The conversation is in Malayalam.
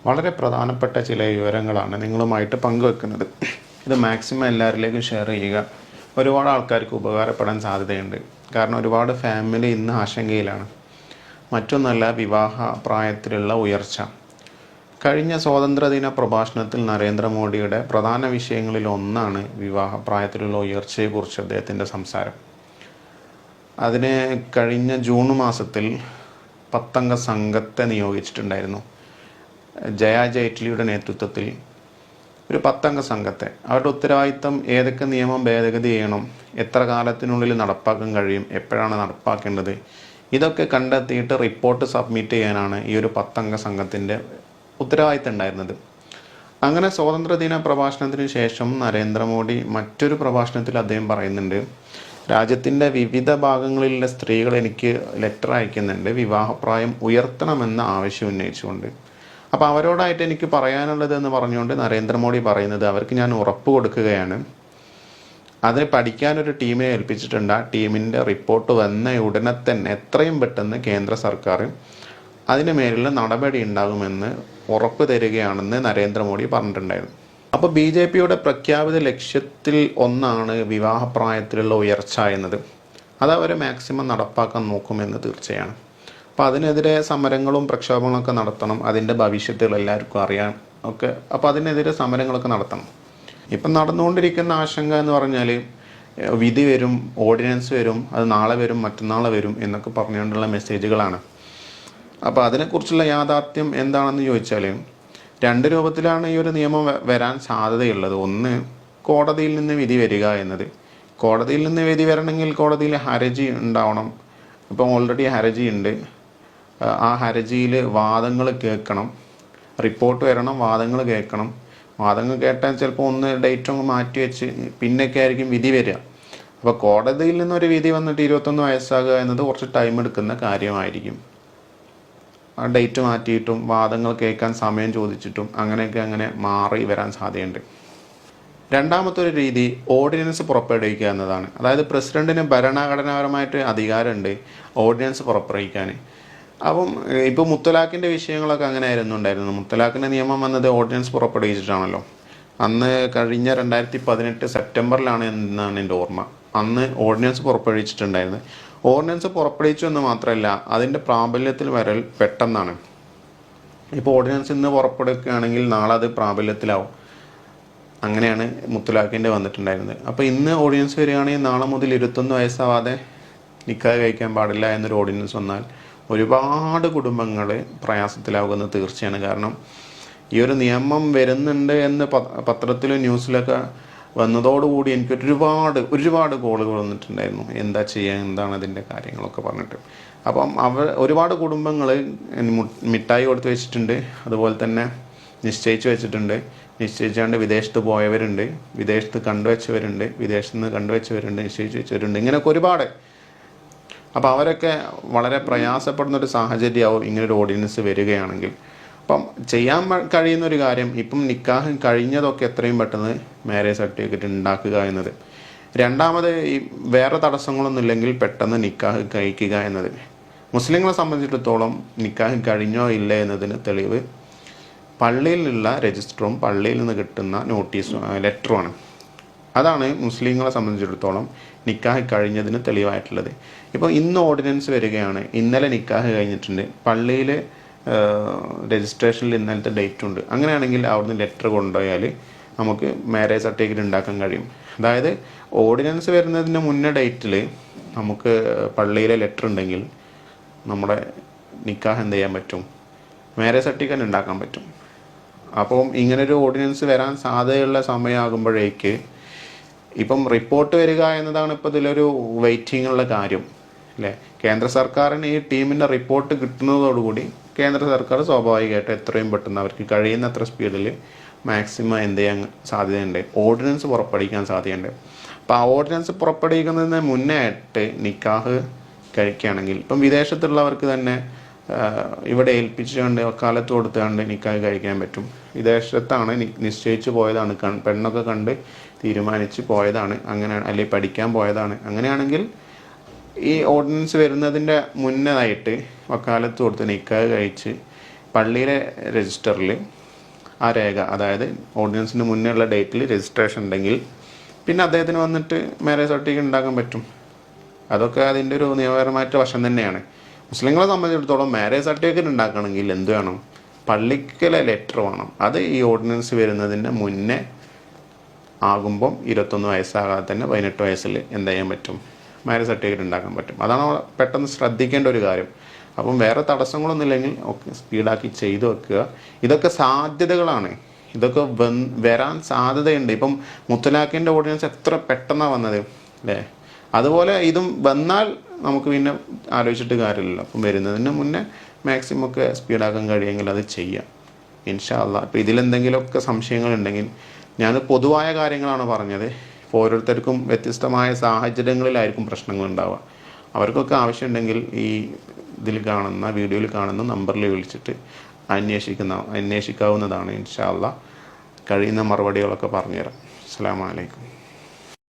വളരെ പ്രധാനപ്പെട്ട ചില വിവരങ്ങളാണ് നിങ്ങളുമായിട്ട് പങ്കുവെക്കുന്നത്. ഇത് മാക്സിമം എല്ലാവരിലേക്കും ഷെയർ ചെയ്യുക. ഒരുപാട് ആൾക്കാർക്ക് ഉപകാരപ്പെടാൻ സാധ്യതയുണ്ട്. കാരണം ഒരുപാട് ഫാമിലി ഇന്ന് ആശങ്കയിലാണ്. മറ്റൊന്നല്ല, വിവാഹ പ്രായത്തിലുള്ള ഉയർച്ച. കഴിഞ്ഞ സ്വാതന്ത്ര്യദിന പ്രഭാഷണത്തിൽ നരേന്ദ്രമോദിയുടെ പ്രധാന വിഷയങ്ങളിൽ ഒന്നാണ് വിവാഹ പ്രായത്തിലുള്ള ഉയർച്ചയെക്കുറിച്ച് അദ്ദേഹത്തിൻ്റെ സംസാരം. അതിന് കഴിഞ്ഞ ജൂൺ മാസത്തിൽ 10 അംഗ സംഘത്തെ നിയോഗിച്ചിട്ടുണ്ടായിരുന്നു. ജയ ജെയ്റ്റ്ലിയുടെ നേതൃത്വത്തിൽ ഒരു 10 അംഗ സംഘത്തെ. അവരുടെ ഉത്തരവാദിത്തം ഏതൊക്കെ നിയമം ഭേദഗതി ചെയ്യണം, എത്ര കാലത്തിനുള്ളിൽ നടപ്പാക്കാൻ കഴിയും, എപ്പോഴാണ് നടപ്പാക്കേണ്ടത്, ഇതൊക്കെ കണ്ടെത്തിയിട്ട് റിപ്പോർട്ട് സബ്മിറ്റ് ചെയ്യാനാണ് ഈ ഒരു 10 അംഗ സംഘത്തിൻ്റെ ഉത്തരവാദിത്തം ഉണ്ടായിരുന്നത്. അങ്ങനെ സ്വാതന്ത്ര്യദിന പ്രഭാഷണത്തിന് ശേഷം നരേന്ദ്രമോദി മറ്റൊരു പ്രഭാഷണത്തിൽ അദ്ദേഹം പറയുന്നുണ്ട്, രാജ്യത്തിൻ്റെ വിവിധ ഭാഗങ്ങളിലുള്ള സ്ത്രീകൾ എനിക്ക് ലെറ്റർ അയക്കുന്നുണ്ട് വിവാഹപ്രായം ഉയർത്തണമെന്ന ആവശ്യം ഉന്നയിച്ചുകൊണ്ട്. അപ്പോൾ അവരോടായിട്ട് എനിക്ക് പറയാനുള്ളത് എന്ന് പറഞ്ഞുകൊണ്ട് നരേന്ദ്രമോദി പറയുന്നത്, അവർക്ക് ഞാൻ ഉറപ്പ് കൊടുക്കുകയാണ്, അതിന് പഠിക്കാനൊരു ടീമിനെ ഏൽപ്പിച്ചിട്ടുണ്ട്. ആ ടീമിൻ്റെ റിപ്പോർട്ട് വന്ന ഉടനെ തന്നെ എത്രയും പെട്ടെന്ന് കേന്ദ്ര സർക്കാർ അതിന് മേലുള്ള നടപടി ഉണ്ടാകുമെന്ന് ഉറപ്പ് തരികയാണെന്ന് നരേന്ദ്രമോദി പറഞ്ഞിട്ടുണ്ടായിരുന്നു. അപ്പോൾ BJPയുടെ പ്രഖ്യാപിത ലക്ഷ്യത്തിൽ ഒന്നാണ് വിവാഹപ്രായത്തിലുള്ള ഉയർച്ച എന്നത്. അതവർ മാക്സിമം നടപ്പാക്കാൻ നോക്കുമെന്ന് തീർച്ചയാണ്. അപ്പോൾ അതിനെതിരെ സമരങ്ങളും പ്രക്ഷോഭങ്ങളൊക്കെ നടത്തണം. അതിൻ്റെ ഭവിഷ്യത്തുകൾ എല്ലാവർക്കും അറിയാം ഒക്കെ. അപ്പോൾ അതിനെതിരെ സമരങ്ങളൊക്കെ നടത്തണം. ഇപ്പം നടന്നുകൊണ്ടിരിക്കുന്ന ആശങ്ക എന്ന് പറഞ്ഞാൽ വിധി വരും, ഓർഡിനൻസ് വരും, അത് നാളെ വരും, മറ്റന്നാളെ വരും എന്നൊക്കെ പറഞ്ഞുകൊണ്ടുള്ള മെസ്സേജുകളാണ്. അപ്പോൾ അതിനെക്കുറിച്ചുള്ള യാഥാർത്ഥ്യം എന്താണെന്ന് ചോദിച്ചാൽ 2 രൂപത്തിലാണ് ഈ ഒരു നിയമം വരാൻ സാധ്യതയുള്ളത്. ഒന്ന്, കോടതിയിൽ നിന്ന് വിധി വരിക എന്നത്. കോടതിയിൽ നിന്ന് വിധി വരണമെങ്കിൽ കോടതിയിൽ ഹർജി ഉണ്ടാവണം. ഇപ്പം ഓൾറെഡി ഹർജി ഉണ്ട്. ആ ഹർജിയിൽ വാദങ്ങൾ കേൾക്കണം, റിപ്പോർട്ട് വരണം, വാദങ്ങൾ കേൾക്കണം. വാദങ്ങൾ കേട്ടാൽ ചിലപ്പോൾ ഒന്ന് ഡേറ്റ് അങ്ങ് മാറ്റി വെച്ച് പിന്നൊക്കെ ആയിരിക്കും വിധി വരിക. അപ്പോൾ കോടതിയിൽ നിന്നൊരു വിധി വന്നിട്ട് 21 വയസ്സാകുക എന്നത് കുറച്ച് ടൈം എടുക്കുന്ന കാര്യമായിരിക്കും. ആ ഡേറ്റ് മാറ്റിയിട്ടും വാദങ്ങൾ കേൾക്കാൻ സമയം ചോദിച്ചിട്ടും അങ്ങനെ മാറി വരാൻ സാധ്യതയുണ്ട്. രണ്ടാമത്തെ ഒരു രീതി ഓർഡിനൻസ് പുറപ്പെടുവിക്കുക എന്നതാണ്. അതായത് പ്രസിഡന്റിന് ഭരണഘടനാപരമായിട്ട് അധികാരമുണ്ട് ഓർഡിനൻസ് പുറപ്പെടുവിക്കാൻ. അപ്പം ഇപ്പോൾ മുത്തലാഖിൻ്റെ വിഷയങ്ങളൊക്കെ അങ്ങനെ ആയിരുന്നു ഉണ്ടായിരുന്നത്. മുത്തലാഖിൻ്റെ നിയമം വന്നത് ഓർഡിനൻസ് പുറപ്പെടുവിച്ചിട്ടാണല്ലോ. അന്ന് കഴിഞ്ഞ 2018 സെപ്റ്റംബറിലാണ് എന്നാണ് എൻ്റെ ഓർമ്മ. അന്ന് ഓർഡിനൻസ് പുറപ്പെടുവിച്ചിട്ടുണ്ടായിരുന്നത്. ഓർഡിനൻസ് പുറപ്പെടുവിച്ചു എന്ന് മാത്രമല്ല, അതിൻ്റെ പ്രാബല്യത്തിൽ വരൽ പെട്ടെന്നാണ്. ഇപ്പോൾ ഓർഡിനൻസ് ഇന്ന് പുറപ്പെടുവിക്കുകയാണെങ്കിൽ നാളെ അത് പ്രാബല്യത്തിലാവും. അങ്ങനെയാണ് മുത്തലാഖിൻ്റെ വന്നിട്ടുണ്ടായിരുന്നത്. അപ്പോൾ ഇന്ന് ഓർഡിനൻസ് വരികയാണെങ്കിൽ നാളെ മുതൽ 21 വയസ്സാവാതെ നിക്കാഹ് കഴിക്കാൻ പാടില്ല എന്നൊരു ഓർഡിനൻസ് വന്നാൽ ഒരുപാട് കുടുംബങ്ങൾ പ്രയാസത്തിലാകുന്നത് തീർച്ചയാണ്. കാരണം ഈ ഒരു നിയമം വരുന്നുണ്ട് എന്ന് പത്രത്തിലും ന്യൂസിലൊക്കെ വന്നതോടുകൂടി എനിക്ക് ഒരുപാട് കോളുകൾ വന്നിട്ടുണ്ടായിരുന്നു. എന്താ ചെയ്യുക, എന്താണ് അതിൻ്റെ കാര്യങ്ങളൊക്കെ പറഞ്ഞിട്ട്. അപ്പം ഒരുപാട് കുടുംബങ്ങൾ മിഠായി കൊടുത്ത് വെച്ചിട്ടുണ്ട്, അതുപോലെ തന്നെ നിശ്ചയിച്ച് വെച്ചിട്ടുണ്ട്. നിശ്ചയിച്ചാണ്ട് വിദേശത്ത് പോയവരുണ്ട്, വിദേശത്ത് കണ്ടുവച്ചവരുണ്ട്, വിദേശത്ത് നിന്ന് കണ്ടുവച്ചവരുണ്ട്, നിശ്ചയിച്ച് വെച്ചവരുണ്ട്, ഇങ്ങനെയൊക്കെ ഒരുപാട്. അപ്പോൾ അവരൊക്കെ വളരെ പ്രയാസപ്പെടുന്നൊരു സാഹചര്യമാവും ഇങ്ങനൊരു ഓർഡിനൻസ് വരികയാണെങ്കിൽ. അപ്പം ചെയ്യാൻ കഴിയുന്നൊരു കാര്യം, ഇപ്പം നിക്കാഹ് കഴിഞ്ഞതൊക്കെ എത്രയും പെട്ടെന്ന് മാരേജ് സർട്ടിഫിക്കറ്റ് ഉണ്ടാക്കുക എന്നത്. രണ്ടാമത്, ഈ വേറെ തടസ്സങ്ങളൊന്നും ഇല്ലെങ്കിൽ പെട്ടെന്ന് നിക്കാഹ് കഴിക്കുക എന്നത്. മുസ്ലിങ്ങളെ സംബന്ധിച്ചിടത്തോളം നിക്കാഹ് കഴിഞ്ഞോ ഇല്ലേ എന്നതിന് തെളിവ് പള്ളിയിലുള്ള രജിസ്റ്ററും പള്ളിയിൽ നിന്ന് കിട്ടുന്ന ലെറ്ററുമാണ്. അതാണ് മുസ്ലിങ്ങളെ സംബന്ധിച്ചിടത്തോളം നിക്കാഹ് കഴിഞ്ഞതിന് തെളിവായിട്ടുള്ളത്. ഇപ്പോൾ ഇന്ന് ഓർഡിനൻസ് വരികയാണ്, ഇന്നലെ നിക്കാഹ് കഴിഞ്ഞിട്ടുണ്ട്, പള്ളിയിൽ രജിസ്ട്രേഷനിൽ ഇന്നലത്തെ ഡേറ്റ് ഉണ്ട്. അങ്ങനെയാണെങ്കിൽ അവിടുന്ന് ലെറ്റർ കൊണ്ടുപോയാൽ നമുക്ക് മാരേജ് സർട്ടിഫിക്കറ്റ് ഉണ്ടാക്കാൻ കഴിയും. അതായത് ഓർഡിനൻസ് വരുന്നതിന് മുന്നേ ഡേറ്റിൽ നമുക്ക് പള്ളിയിലെ ലെറ്റർ ഉണ്ടെങ്കിൽ നമ്മുടെ നിക്കാഹ് എന്ത് ചെയ്യാൻ പറ്റും, മാരേജ് സർട്ടിഫിക്കറ്റ് ഉണ്ടാക്കാൻ പറ്റും. അപ്പം ഇങ്ങനൊരു ഓർഡിനൻസ് വരാൻ സാധ്യതയുള്ള സമയമാകുമ്പോഴേക്ക് ഇപ്പം റിപ്പോർട്ട് വരിക എന്നതാണ് ഇപ്പോൾ ഇതിലൊരു വെയിറ്റിംഗ് ഉള്ള കാര്യം അല്ലേ. കേന്ദ്ര സർക്കാരിന് ഈ ടീമിൻ്റെ റിപ്പോർട്ട് കിട്ടുന്നതോടുകൂടി കേന്ദ്ര സർക്കാർ സ്വാഭാവികമായിട്ട് എത്രയും പെട്ടെന്ന് അവർക്ക് കഴിയുന്നത്ര സ്പീഡിൽ മാക്സിമം എന്ത് ചെയ്യാൻ സാധ്യതയുണ്ട്, ഓർഡിനൻസ് പുറപ്പെടുവിക്കാൻ സാധ്യതയുണ്ട്. അപ്പോൾ ആ ഓർഡിനൻസ് പുറപ്പെടുവിക്കുന്നതിന് മുന്നേ ആയിട്ട് നിക്കാഹ് കഴിക്കുകയാണെങ്കിൽ ഇപ്പം വിദേശത്തുള്ളവർക്ക് തന്നെ ഇവിടെ ഏൽപ്പിച്ചുകൊണ്ട് വക്കാലത്ത് കൊടുത്തുകൊണ്ട് നിക്കാഹ് കഴിക്കാൻ പറ്റും. വിദേശത്താണ് നിശ്ചയിച്ച് പോയതാണ്, പെണ്ണൊക്കെ കണ്ട് തീരുമാനിച്ച് പോയതാണ്, അങ്ങനെ അല്ലെങ്കിൽ പഠിക്കാൻ പോയതാണ്. അങ്ങനെയാണെങ്കിൽ ഈ ഓർഡിനൻസ് വരുന്നതിൻ്റെ മുന്നേതായിട്ട് വക്കാലത്ത് കൊടുത്ത് നിക്കാഹ് കഴിച്ച് പള്ളിയിലെ രജിസ്റ്ററിൽ ആ രേഖ, അതായത് ഓർഡിനൻസിന് മുന്നേ ഉള്ള ഡേറ്റിൽ രജിസ്ട്രേഷൻ ഉണ്ടെങ്കിൽ പിന്നെ അദ്ദേഹത്തിന് വന്നിട്ട് മാരേജ് സർട്ടിഫിക്കറ്റ് ഉണ്ടാക്കാൻ പറ്റും. അതൊക്കെ അതിൻ്റെ ഒരു നിയമപരമായിട്ട് വശം തന്നെയാണ്. മുസ്ലിങ്ങളെ സംബന്ധിച്ചിടത്തോളം മാരേജ് സർട്ടിഫിക്കറ്റ് ഉണ്ടാക്കണമെങ്കിൽ എന്ത് വേണം? പള്ളിക്കലെ ലെറ്റർ വേണം. അത് ഈ ഓർഡിനൻസ് വരുന്നതിന് മുന്നേ ആകുമ്പം 21 വയസ്സാകാതെ തന്നെ 18 വയസ്സിൽ എന്ത് ചെയ്യാൻ പറ്റും? മാരേജ് സർട്ടിഫിക്കറ്റ് ഉണ്ടാക്കാൻ പറ്റും. അതാണ് പെട്ടെന്ന് ശ്രദ്ധിക്കേണ്ട ഒരു കാര്യം. അപ്പം വേറെ തടസ്സങ്ങളൊന്നും ഇല്ലെങ്കിൽ ഒക്കെ സ്പീഡാക്കി ചെയ്തു വെക്കുക. ഇതൊക്കെ സാധ്യതകളാണ്, ഇതൊക്കെ വരാൻ സാധ്യതയുണ്ട്. ഇപ്പം മുത്തലാഖിൻ്റെ ഓർഡിനൻസ് എത്ര പെട്ടെന്നാണ് വന്നത് അല്ലേ? അതുപോലെ ഇതും വന്നാൽ നമുക്ക് പിന്നെ ആലോചിച്ചിട്ട് കാര്യമില്ലല്ലോ. അപ്പം വരുന്നതിന് മുന്നേ മാക്സിമം ഒക്കെ സ്പീഡാക്കാൻ കഴിയുമെങ്കിൽ അത് ചെയ്യാം ഇൻഷാ അള്ളാ. അപ്പോൾ ഇതിലെന്തെങ്കിലുമൊക്കെ സംശയങ്ങളുണ്ടെങ്കിൽ, ഞാൻ പൊതുവായ കാര്യങ്ങളാണ് പറഞ്ഞത്. ഇപ്പോൾ ഓരോരുത്തർക്കും വ്യത്യസ്തമായ സാഹചര്യങ്ങളിലായിരിക്കും പ്രശ്നങ്ങൾ ഉണ്ടാവുക. അവർക്കൊക്കെ ആവശ്യമുണ്ടെങ്കിൽ ഈ ഇതിൽ കാണുന്ന വീഡിയോയിൽ കാണുന്ന നമ്പറിൽ വിളിച്ചിട്ട് അന്വേഷിക്കാവുന്നതാണ് ഇൻഷാ അള്ളാ. കഴിയുന്ന മറുപടികളൊക്കെ പറഞ്ഞുതരാം. അസ്സലാമു അലൈക്കും.